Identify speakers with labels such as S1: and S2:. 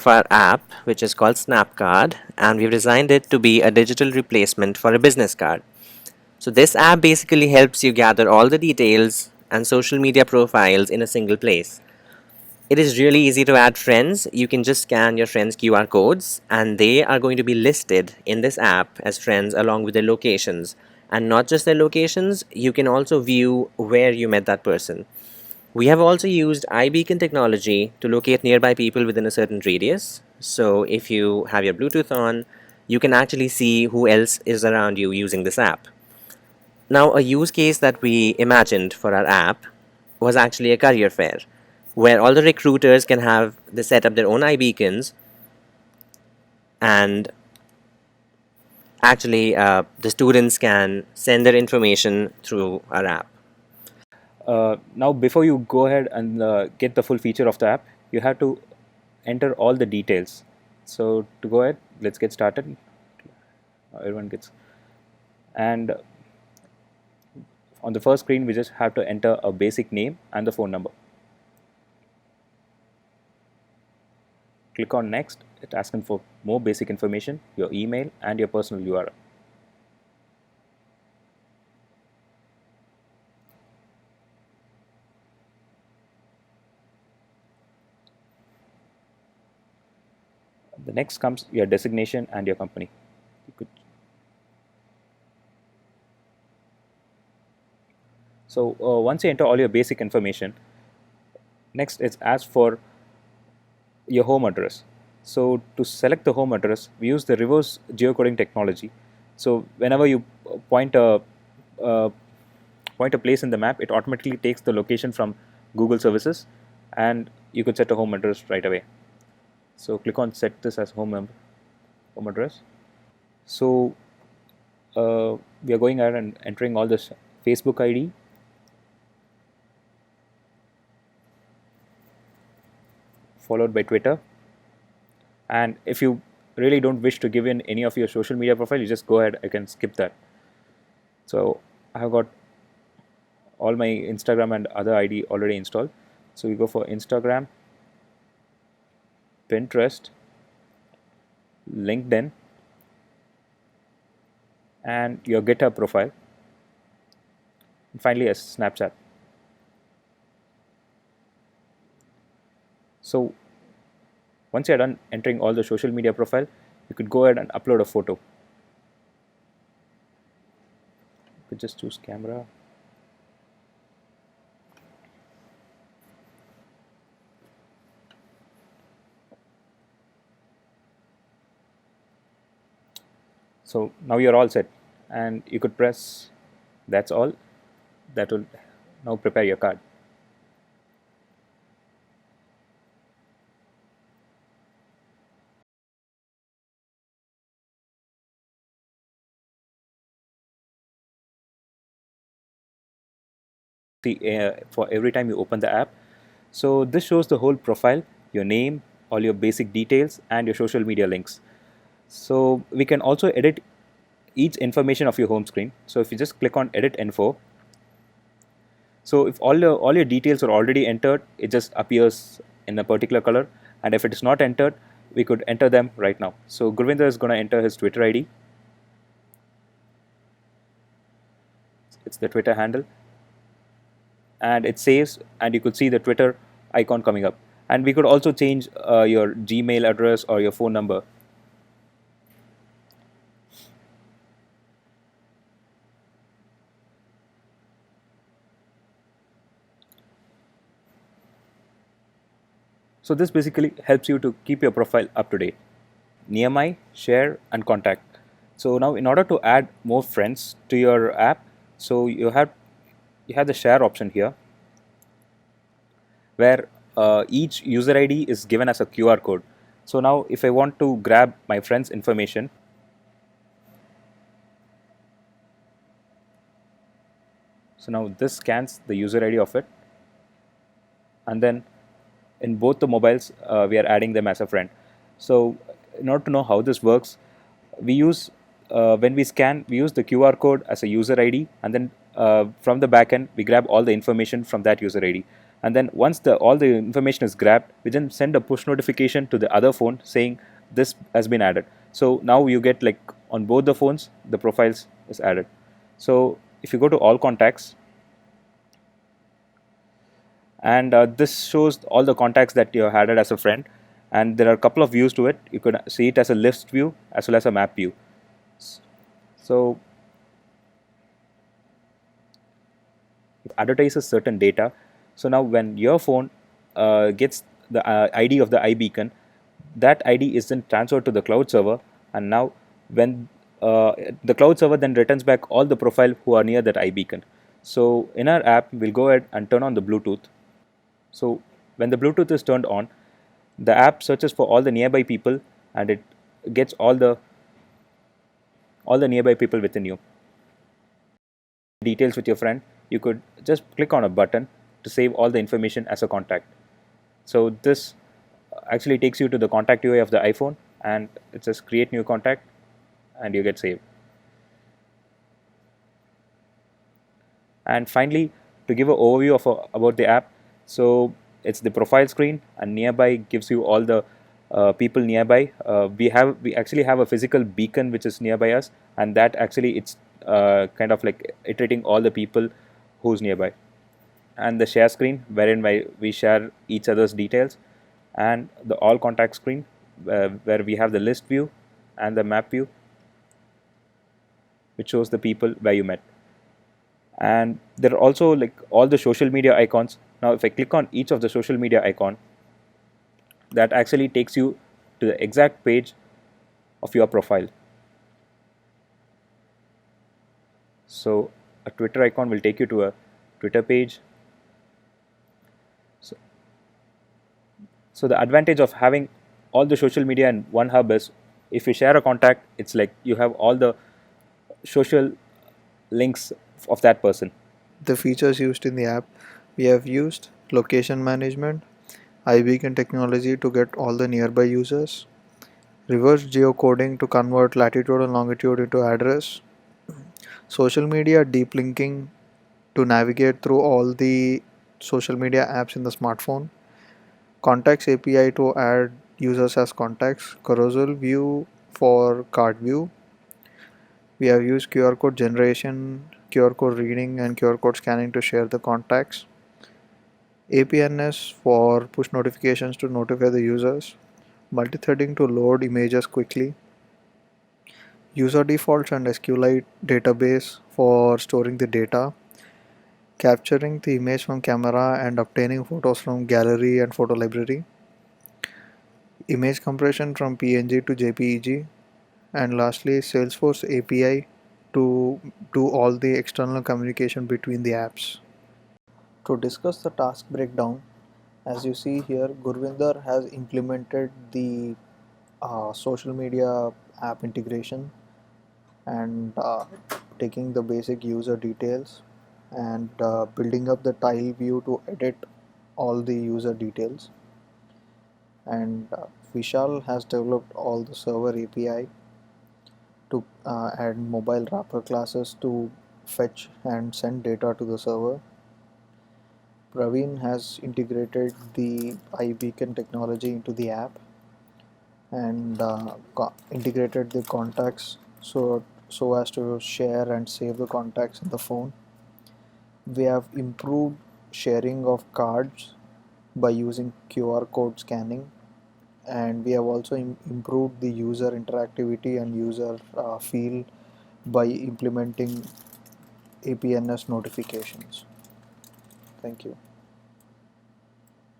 S1: our app, which is called SnapCard, and we've designed it to be a digital replacement for a business card. So, this app basically helps you gather all the details and social media profiles in a single place. It is really easy to add friends. You can just scan your friends' QR codes, and they are going to be listed in this app as friends along with their locations. And not just their locations, you can also view where you met that person. We have also used iBeacon technology to locate nearby people within a certain radius. So if you have your Bluetooth on, you can actually see who else is around you using this app. Now, a use case that we imagined for our app was actually a career fair where all the recruiters can have they set up their own iBeacons and actually the students can send their information through our app.
S2: Now, before you go ahead and get the full feature of the app, you have to enter all the details. So to go ahead, let's get started. Everyone gets, and on the first screen, we just have to enter a basic name and the phone number. Click on next. It's asking for more basic information, your email and your personal URL. The next comes your designation and your company. You could once you enter all your basic information, next it's asked for your home address. So to select the home address, we use the reverse geocoding technology. So whenever you uh, point a place in the map, it automatically takes the location from Google services, and you could set a home address right away. So click on set this as home address. So we are going ahead and entering all this Facebook ID, followed by Twitter. And if you really don't wish to give in any of your social media profile, you just go ahead. I can skip that. So I have got all my Instagram and other ID already installed. So we go for Instagram, Pinterest, LinkedIn, and your GitHub profile. And finally, a Snapchat. So once you're done entering all the social media profile, you could go ahead and upload a photo. You could just choose camera. So now you're all set, and you could press that's all. That will now prepare your card. See, for every time you open the app. So this shows the whole profile, your name, all your basic details, and your social media links. So we can also edit each information of your home screen. So if you just click on edit info, so if all your details are already entered, it just appears in a particular color. And if it is not entered, we could enter them right now. So Gurwinder is going to enter his Twitter ID. It's the Twitter handle, and it saves, and you could see the Twitter icon coming up. And we could also change your Gmail address or your phone number. So this basically helps you to keep your profile up to date. Near my, share, and contact. So now in order to add more friends to your app, so you have the share option here, where each user ID is given as a QR code. So now if I want to grab my friend's information, so now this scans the user ID of it, and then in both the mobiles we are adding them as a friend. So in order to know how this works, we use when we scan, we use the QR code as a user ID, and then from the backend we grab all the information from that user ID. And then once the all the information is grabbed, we then send a push notification to the other phone saying this has been added. So now you get like on both the phones the profiles is added. So if you go to all contacts, and this shows all the contacts that you have added as a friend, and there are a couple of views to it. You could see it as a list view as well as a map view. So it advertises certain data. So now when your phone gets the ID of the iBeacon, that ID is then transferred to the cloud server, and now when the cloud server then returns back all the profile who are near that iBeacon. So in our app, we'll go ahead and turn on the Bluetooth. So when the Bluetooth is turned on, the app searches for all the nearby people, and it gets all the nearby people within you. Details with your friend, you could just click on a button to save all the information as a contact. So this actually takes you to the contact UI of the iPhone, and it says create new contact, and you get saved. And finally, to give an overview of about the app, so it's the profile screen, and nearby gives you all the people nearby. We actually have a physical beacon which is nearby us, and that actually it's kind of like iterating all the people who's nearby. And the share screen wherein we share each other's details, and the all contact screen where we have the list view and the map view which shows the people where you met. And there are also like all the social media icons. Now if I click on each of the social media icon, that actually takes you to the exact page of your profile. So a Twitter icon will take you to a Twitter page. So the advantage of having all the social media in one hub is if you share a contact, it's like you have all the social links of that person.
S3: The features used in the app, we have used location management, iBeacon technology to get all the nearby users, reverse geocoding to convert latitude and longitude into address, social media deep linking to navigate through all the social media apps in the smartphone, contacts API to add users as contacts, carousel view for card view. We have used QR code generation, QR code reading, and QR code scanning to share the contacts. APNS for push notifications to notify the users. Multithreading to load images quickly. User defaults and SQLite database for storing the data. Capturing the image from camera and obtaining photos from gallery and photo library. Image compression from PNG to JPEG. And lastly, Salesforce API to do all the external communication between the apps. To discuss the task breakdown, as you see here, Gurwinder has implemented the social media app integration and taking the basic user details and building up the tile view to edit all the user details. And Vishal has developed all the server API to add mobile wrapper classes to fetch and send data to the server. Pravin has integrated the iBeacon technology into the app and integrated the contacts so as to share and save the contacts in the phone. We have improved sharing of cards by using QR code scanning, and we have also improved the user interactivity and user feel by implementing APNS notifications. Thank you.